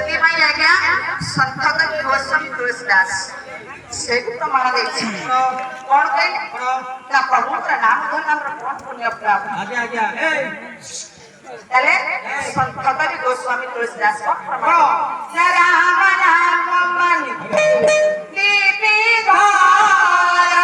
सती भाई आज्ञा संत कवि गोस्वामी तुलसीदास से तो मारा देखी कौन कही ना प्रभु का नाम धन नाम कौन पुण्य प्राप्त आज्ञा ए चले संत कवि गोस्वामी तुलसीदास को प्रमाण ना राम नाम मन दीपी धारा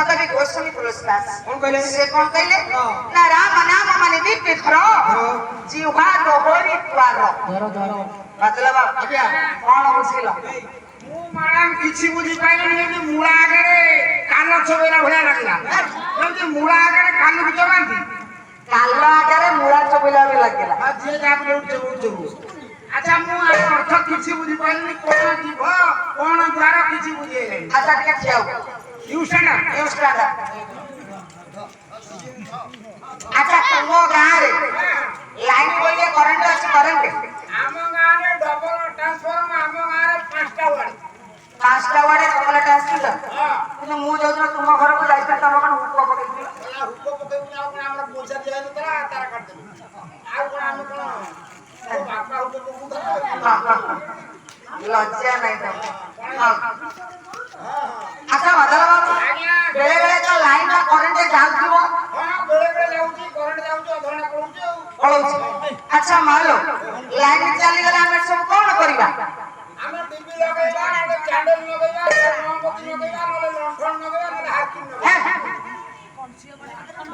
कवि गोस्वामी तुलसीदास कौन कहले से कौन कहले ना राम नाम माने दीप धरो जीवा दोहरी द्वार धरो धरो मतलब आज्ञा कौन बुझिलो मु मैडम किछि बुझी पाइले जे मुळा आगरे कान छबेला भलिया लागला जे मुळा आगरे कान भी चबांती कालो आगरे मुळा चबिला भी लागला आ जे जाप उठ अच्छा मु अर्थ किछि बुझी पाइले कोन जीव कोन द्वार किछि बुझेले अच्छा ठीक है यू स्टैंड अच्छा तुमो गाँ रे लाइन बोलिए करंट अछि करंट आम गाँ रे डबल ट्रांसफॉर्म आम गाँ रे पांचटा वाड़े डबल ट्रांसफॉर्म କିନ୍ତୁ ମୁଁ ଯୋଉଦିନ ତୁମ ଘରକୁ ଯାଇଥିଲି ତମ କଣ ହୁକ ପକେଇଥିଲ हुको पकेउ ना आपण हमरा पैसा दिया तरा तारा काट दे आ कोन हम कोन बापा हुको पकेउ लज्जा नहीं तो अच्छा मतलब बाबू बेले बेले तो लाइन में करंट जाउथिबो हां बेले बेले जाउची करंट जाउची अधरना पळउची अच्छा मालो लाइन चली गला हम सब कोन करबा हम टीवी लगाइबा ना कैंडल लगाइबा मोमबत्ती लगाइबा ना लंठन लगाइबा ना हाकिम लगाइबा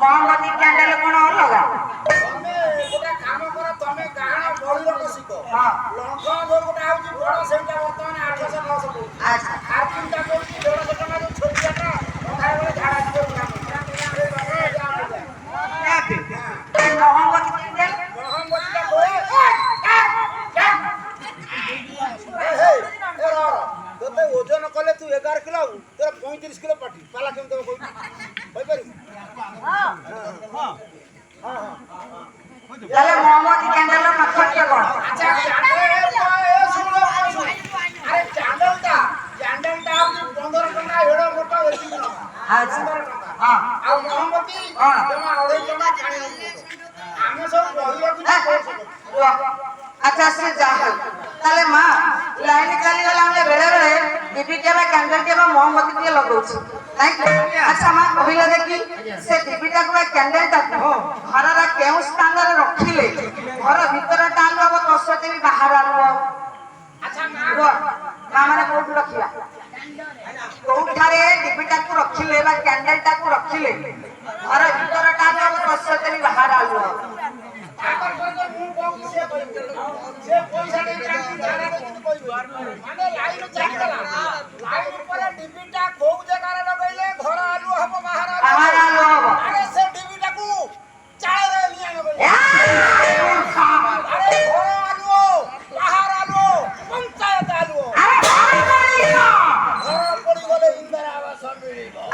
मोमबत्ती कैंडल कोन लगा तमे गोटा काम कर तमे गाहना बळी लोक सिको हां लंठन जो गोटा आउची बड़ सेटा वर्तमान 800 900 अच्छा हाकिम ता कोची 150 टका जो छोटियाटा ओखाय बळे झाडा दियो काम मोमबत्ती कैंडल मोहम्मद का कोई तोते ओजन कले तू 11 किलो तोरा 35 किलो पाटी पाला केम तो कोई पारी हां चले मोमबत्ती कैंडल रो मतलब के कोन अच्छा सुनो अरे कैंडलटा आउची 15 टका एडो मोटा वेची ना अच्छा हां आ मोहम्मती जमा 2.5 टका खाने आमे सब रहियो कि अच्छा से जाहल ताले मां लाइन चली गला हम बेले बेले दीपी के बा कैंडल के बा मोमबत्ती के लगौछ नहीं अच्छा मां कहिला देखी से दीपीटा को कैंडल ता घर रा केउ स्थान रे रखिले घर भीतर टांगब तो सते भी बाहर आलो अच्छा मां माने कोठ रखिला कोठारे दीपीटा को रखिले बा कैंडल ता को रखिले घर भीतर टांगब तो सते भी बाहर आलो आकर को मु को से पैसा नहीं चाहती जाना तो कोई माने लाइन चाहला लाइन पर डिबिटा को जगह रे लगैले घर आलू हबो बाहर आलो अरे से डिबिटा को चाळे रे लिया लगैले अरे घर आलू बाहर आलू पंचायत आलू घर पड़ी गले इंदिरा आवास मिलिबो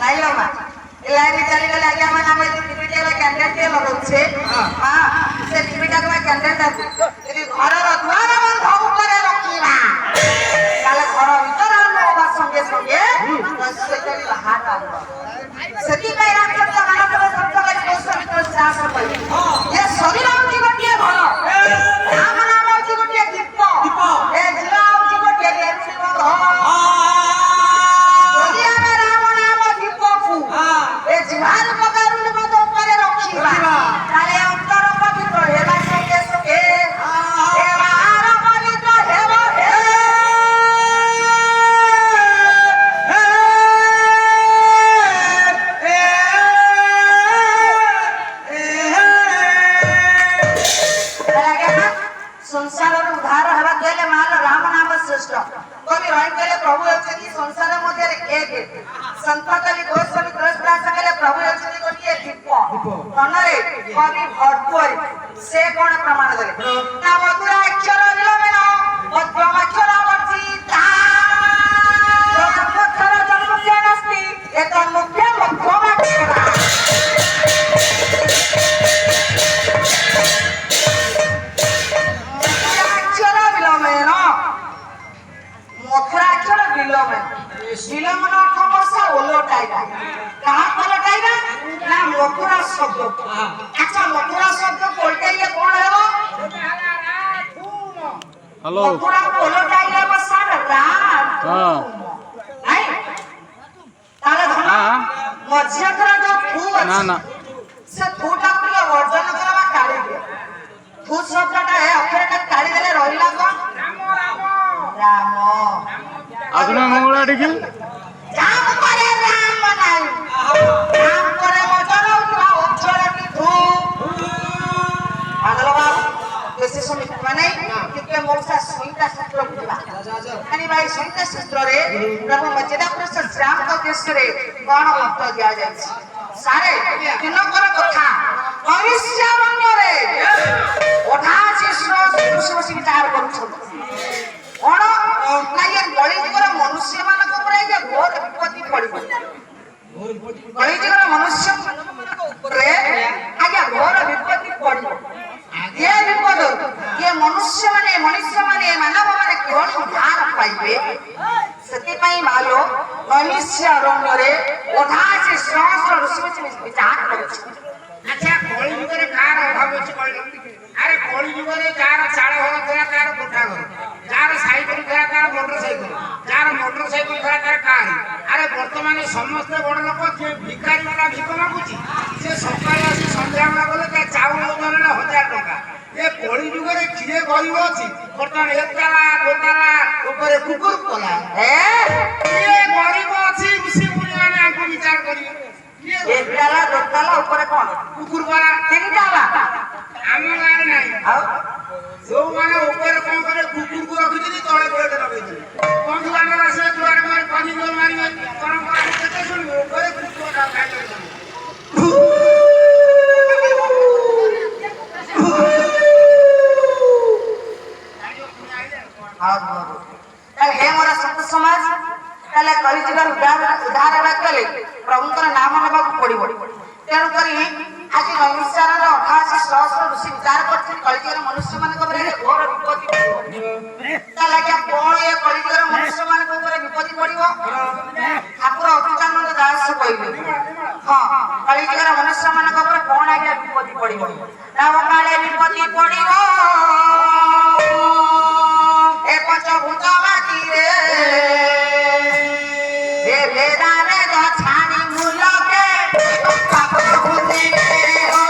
लाइलो मा लाइन चली गला आगे हम नाम डिबिटा के कैंडल के लगौछे हां से डिबिटा के कैंडल ता यदि घर रो द्वार बंद ऊपर रखीबा काले घर भीतर आलो बा संगे संगे से चली बाहर आलो सती में राम का मानव को सब का दोस्त तो सास पई ये शरीर की गोटिए घर राम नाम की गोटिए दीप ए जीवा की गोटिए रेती बंद दुनिया में राम नाम दीप ए जीवार पगारुन बंद एक संत कवि गोस्वामी तुलसीदास कहले प्रभु हेउछथि गोटिए दीप तनरे कवि भरपूर से कोन प्रमाण देले ना मधुरा अक्षर विलंबन मध्यम अक्षर वर्जिता अक्षर जन्म ज्ञानस्ति एक मुख्य मध्यम अक्षर मथुराक्षर विलोमन विलोमन अर्थ वर्षा ओलटाइबा कहा ओलटाइबा ना मथुरा शब्द अच्छा मथुरा शब्द ओलटाइले कोन हेबो हेलो मथुरा ओलटाइले वर्षा रात हां नहीं ताले धन हां मध्यकर जो थू अछि ना ना से थूटा को वर्जन करबा काढी दे थू शब्दटा है अक्षरटा काढी देले रहिला कोन राम आजुना मंगला डिकी राम करे राम बनाई राम करे मजन उठा अक्षर की थू आगलो बाबू कैसे सुनित माने कितने मोसा संहिता सूत्र बुझला यानी भाई संहिता सूत्र रे प्रभु मर्यादा पुरुष श्याम का केसरे कोन भक्त दिया जाय सारे दिनकर कथा भविष्य रंगरे ओढा शिष्य सुसुसी विचार करू कोन नाये कलिजुगर मनुष्य मानक ऊपर जे घोर विपत्ति पड़िबो कलिजुगर मनुष्य मानक ऊपर आज्ञा घोर विपत्ति पड़िबो ये विपद ये मनुष्य माने मानव माने कोन उद्धार पाइबे सती पई मालो मनुष्य रंगरे ओढासी सहस्र ऋषि विचार करू अच्छा कलिजुगरे कार अभाव अछि कहलो अरे कलिजुगरे जार चाळ घर थरा कार कोठा घर जार साइकिल थरा कार मोटरसाइकिल जार मोटरसाइकिल थरा कार कार अरे वर्तमान समस्त बड़ लोक जे भिखारी वाला भिख मागुची से सकाळ आसी संध्या बेला गले ता चाउल ओजन 1000 टका ये कलिजुगरे किए गरीब अछि वर्तमान एकताला दोताला ऊपर कुकुर कोला ये गरीब अछि ऋषि मुनि माने आंको विचार करियो एक डाला दो डाला ऊपर कोन कुकुर वाला तीन डाला आम गारे नाही आओ जो माने ऊपर कोन करे कुकुर को रखि दी तळे प्लेट लगे दी बंधु बांधव आसे दुआर मार पानी गोल मारी परंपरा केते सुन ऊपर कुकुर का खाइ करे हे मोर संत समाज ताले कलिजुगर उद्धार कले प्रभुଙ୍କର नाम ନେବାକୁ ପଡିବ ତେଣୁ କରି ଆଜି ନୈମିଷାରର 88 सहस्र ऋषि विचार करथि कलिजुगर मनुष्य ମାନଙ୍କ ଉପରେ ଘୋର ବିପତ୍ତି ପଡିବ ତାଲେ କି कोण ଏ कलिजुगर मनुष्य ମାନଙ୍କ ଉପରେ ବିପତ୍ତି ପଡିବ ଠାକୁର ଅଚ୍ୟୁତାନନ୍ଦ ଦାସ କହିଲେ ହଁ कलिजुगर मनुष्य ମାନଙ୍କ ଉପରେ कोण ଆଜ୍ଞା ବିପତ୍ତି ପଡିବ ନା କାଳେ ବିପତ୍ତି ପଡିବ ए पंचभूत मातीरे हे भेदाने द छानी मुलके पाप बुद्धि हो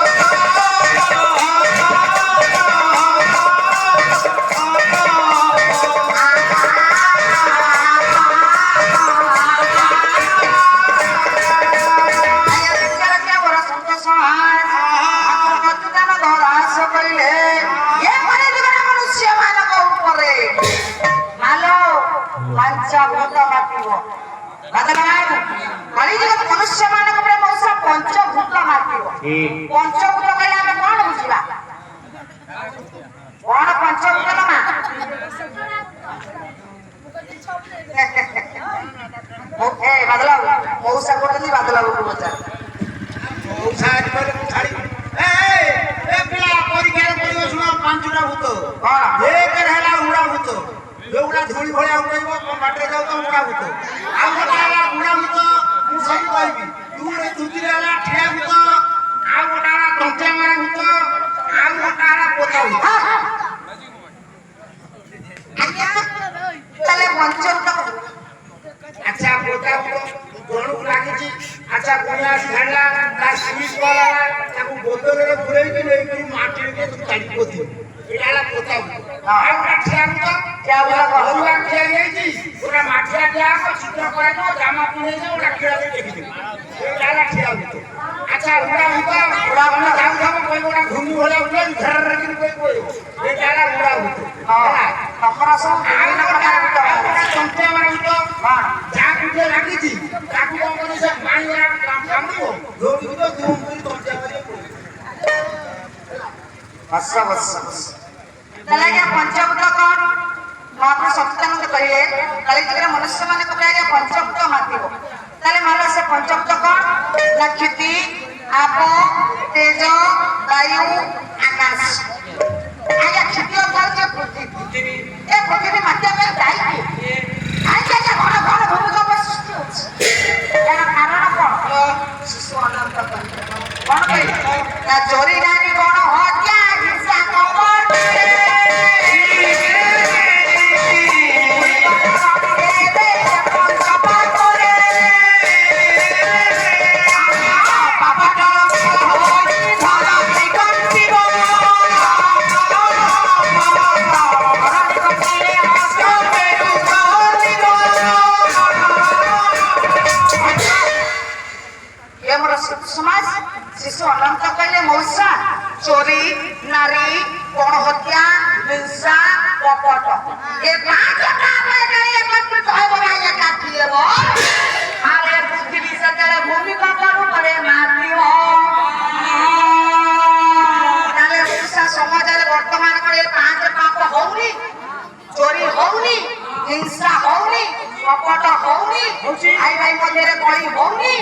पंचभूत मातिबो बदलाय कलिजुग मनुष्य मानक पर मौसा पंचभूत मातिबो पंचभूत कहले हम कोन बुझिबा कोन पंचभूत मा ओके बदलाव मौसा कोटली बदलाव को बचा मौसा पर छाड़ी ए पिला परिकार परियो सुना पांचटा भूत हां एक रहला उड़ा भूत जोगुड़ा धूली भलिया उड़ैबो कोन बाटरे जाउ त उड़ा भूत आ गोटाला उड़ा भूत मु सब कहबी तू रे तुतिरे आला ठिया भूत आ गोटाला तंचा मारा भूत आ गोटाला पोता भूत आज्ञा तले पंचभूत अच्छा पोता भूत कोन लागिची अच्छा गुनिया झाडला ता स्विच वाला ताकू बोतलरे पुरेई के नै कि माटी के तू काढी पोती एडाला पोता भूत आ ठिया भूत क्या बोला बरुआ किया जायची पूरा माठिया दिया को चित्र करे तो जामा पिने जे ओडा खेला दे देखि दे एडाला ठिया भूत अच्छा उड़ा भूत हम जाऊ जाऊ कोई ओडा घुमी होला उडा घर रखि कोई कोई एडाला उड़ा भूत हां हमरा सब आना प्रकार भूत संख्या मारा भूत हां जा भूत ଆଣ୍ଠୁଏ ଲାଗିଛି ତାକୁ କଣ କରିବ ସେ ପାଣି ଗୁରା କାମୁଡ଼ିବ ଦୌଡ଼ିକି ତ ଧୁମ୍ କରି ତଣ୍ଟିଆ କରିବାକୁ ବସ ବସ ବସ ତାହେଲେ ଆଜ୍ଞା ପଞ୍ଚଭୂତ କଣ ମହାପ୍ରଭୁ ସଚ୍ଚିଦାନନ୍ଦ କହିଲେ କଳିଯୁଗରେ ମନୁଷ୍ୟମାନଙ୍କ ପାଇଁ ଆଜ୍ଞା ପଞ୍ଚଭୂତ ମାତିବ ତାହେଲେ ମାନ ସେ ପଞ୍ଚଭୂତ କଣ ନା କ୍ଷିତି ଆପ ତେଜ ବାୟୁ ଆକାଶ ଆଜ୍ଞା କ୍ଷିତି ଅର୍ଥ ହେଉଛି ପୃଥିବୀ ଏ ପୃଥିବୀ ମାତିବା ପାଇଁ ଦାୟୀ ଆଜ୍ଞା ଘନ ଘନ ଭୂମିକମ୍ପ ସୃଷ୍ଟି ହେଉଛି ଏହାର କାରଣ କଣ ଶିଶୁ ଅନନ୍ତ କଣ କହିଲେ ନା ଚୋରି ନାରୀ କଣ ହତ୍ୟା ହିଂସା କପଟ সমাজ শিশু অনন্ত কইলে মৌসা চোরি নারী গণহত্যা হিংসা কপট এ পাঁচটা আমাদের একত্রিত হব না একাকি দেব আর এ পৃথিবী সেটারে ভূমিকম্পর উপরে মাতিব তাহলে মৌসা সমাজের বর্তমান করে পাঁচ পাপ হউনি চোরি হউনি হিংসা হউনি কপট হউনি ভাই ভাই মধ্যে কলি হউনি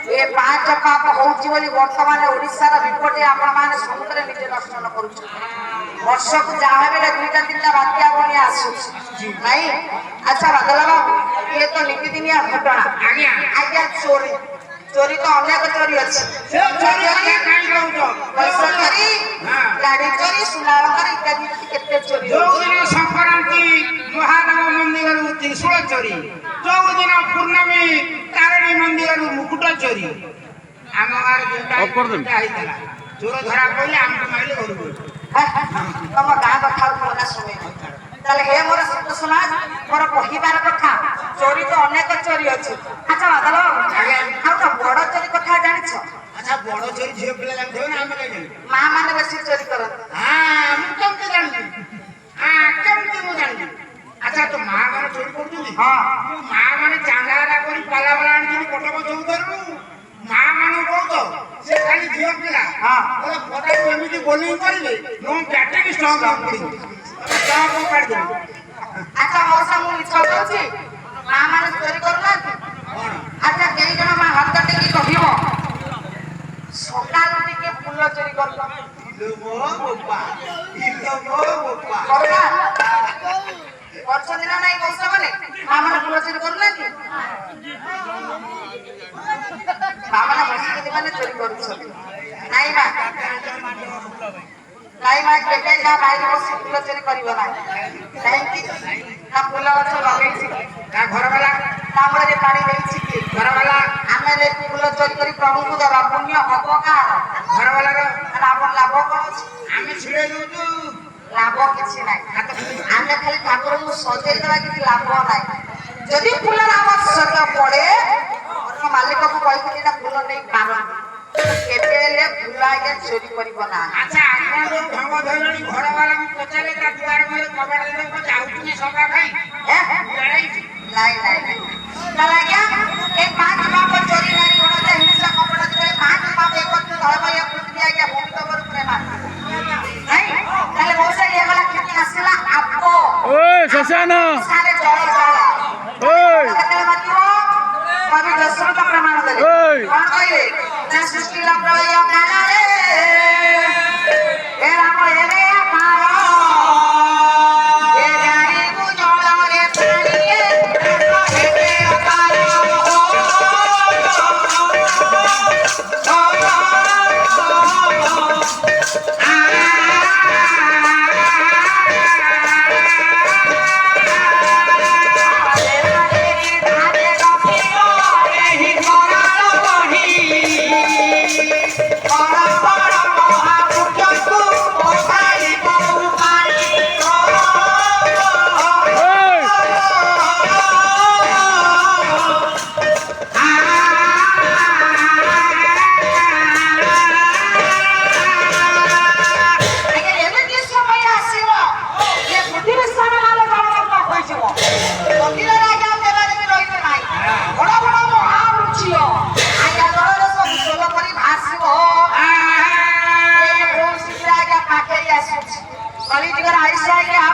ଏ ପାଞ୍ଚ ପାପ ହଉଛି ବୋଲି ବର୍ତ୍ତମାନ ଓଡ଼ିଶାର ବିପଟେ ଆପଣମାନେ ସମୁଦ୍ରରେ ନିଜେ ଦର୍ଶନ କରୁଛନ୍ତି ବର୍ଷକୁ ଯାହା ହେଲେ 2ଟା 3ଟା ବାତ୍ୟା ବନ୍ୟା ଆସୁଛି ନାଇଁ ଆଚ୍ଛା ବାଦଲ ବାବୁ ଇଏ ତ ନିତିଦିନିଆ ଘଟଣା ଆଜ୍ଞା ଚୋରି ଚୋରି ତ ଅନେକ ଚୋରି ଅଛି ପଇସା ଚୋରି ଗାଡି ଚୋରି ସୁନା ଅଳଙ୍କାର ଇତ୍ୟାଦି କେତେ ଚୋରି ସଂକ୍ରାନ୍ତି ମହାଦେବ ମନ୍ଦିରରୁ ତ୍ରିଶୂଳ ଚୋରି ଯୋଉଦିନ ପୂର୍ଣ୍ଣମୀ ତାରିଣୀ ମନ୍ଦିରରୁ ମୁକୁଟ ଚୋରି ଆମ ଗାଁରେ ଯୋଉଟା ହେଇଥିଲା ଚୋର ଧରା ପଇଲେ ଆମକୁ ମାରିଲେ ଘରକୁ ତମ ଗାଁ କଥା ନା ଶୁଣେ ତାହେଲେ ହେ ମୋର ସତ ସମାଜ ମୋର କହିବାର କଥା ଚୋରି ତ ଅନେକ ଚୋରି ଅଛି ଆଚ୍ଛା ବାଦଲ ଆଉ ତ ବଡ ଚୋରି କଥା ଜାଣିଛ ଆଚ୍ଛା ବଡ ଚୋରି ଝିଅ ପିଲା ଜାଣିଥିବ ନା ଆମେ କାହିଁ ମା ମାନେ ବେଶୀ ଚୋରି କରନ୍ତି ମୁଁ କେମିତି ଜାଣିବି କେମିତି ମୁଁ ଜାଣିବି ଆଚ୍ଛା ତ ମା ମାନେ ଚୋରି କରୁଛନ୍ତି ମା ମାନେ ଚାଙ୍ଗାରା କରି ପାଲା ବାଲା ଆଣିଛନ୍ତି କଟକ ଚୌଧରୁ ମା ମାନେ କହୁଛ ସେ ଖାଲି ଝିଅ ପିଲା ପଦାକୁ ଏମିତି ବୋଲିଂ କରିବେ ମୁଁ ବ୍ୟାଟିଂ ଷ୍ଟ୍ରଙ୍ଗ ପଡ଼ିବି ଆଚ୍ଛା ମଉସା ମୁଁ ମିଛ କହୁଛି ମା ମାନେ ଚୋରି କରୁନାହାନ୍ତି ଆଚ୍ଛା କେଇ ଜଣ ମା ହାତ ଟେକି କହିବ ସକାଳୁ ଟିକେ ଫୁଲ ଚୋରି କରୁନ କରୁଛନ୍ତି ନା ନାଇଁ ମଉସା ମାନେ ମା ମାନେ ଫୁଲ ଚୋରି କରୁନାହାନ୍ତି ମା ମାନେ ବସିକି ମାନେ ଚୋରି କରୁଛନ୍ତି ନାଇଁ ମା ନାଇଁ ମା କେବେ ଯାହା ବାଇରେ ବସି ଫୁଲ ଚୋରି କରିବ ନାହିଁ କାହିଁକି ନା ଫୁଲ ଗଛ ଲଗେଇଛି ତା ଘରବାଲା ତାମୂଳରେ ପାଣି ଦେଇଛି କି ଘରବାଲା ଆମେ ଫୁଲ ଚୋରି କରି ପ୍ରଭୁଙ୍କୁ ଦେବା ପୁଣ୍ୟ ହବ କାହାର ଘରବାଲାର ଆମର ଲାଭ କଣ ଅଛି ଆମେ ଛିଡେଇ ଦଉଛୁ ଲାଭ କିଛି ନାହିଁ ଆମେ ଖାଲି ଠାକୁରଙ୍କୁ ସଜେଇ ଦେବା କିଛି ଲାଭ ନାହିଁ ଯଦି ଫୁଲର ଆବଶ୍ୟକ ପଡେ ମାଲିକକୁ କହିକି ନା ଫୁଲ ନେଇ ପାରନ୍ତି କେବେ ହେଲେ ଫୁଲ ଆଜ୍ଞା ଚୋରି କରିବ ନା ଆଚ୍ଛା ଆପଣ ଯୋଉ ଢଙ୍ଗ ଧରିଲେଣି ଘରବାଲାଙ୍କୁ ପଚାରେ ତା ଦୁଆର ମୁହଁରେ କବାଟ ଦେବାକୁ ଯାଉଛନ୍ତି ସଭା ଖାଇ ନାଇଁ ନାଇଁ ନାଇଁ ତାହେଲେ ଆଜ୍ଞା ଏ 5 ପାପ ଚୋରି ନାରୀ ଗଣତା ହିଂସା କପଟ ଯେତେବେଳେ 5 ପାପ ଏକତ୍ରିତ ହେବ ଏ ପୃଥିବୀ ଆଜ୍ଞା ଭୂମିକମ୍ପ ରୂପରେ ମାରିବ ନାଇଁ ତାହେଲେ ମଉସା ଇଏ ଗଲା କ୍ଷତି ଆସିଲା ଆପ ଶଶାନ ସାରେ ଜଳ କେତେବେଳେ ମାତିବ କବି ଦଶରଥ ପ୍ରମାଣ ଦେଲେ କଣ କହିଲେ ନା ସୃଷ୍ଟି ପ୍ରଳୟ କାଳରେ ଏ ରାମ ହେଲେ ପାର ଏ ଗାଈକୁ ଜଳରେ ପାଣିଏ ହେବେ ଅପାର କଳି ଯୁଗର ଆୟୁଷ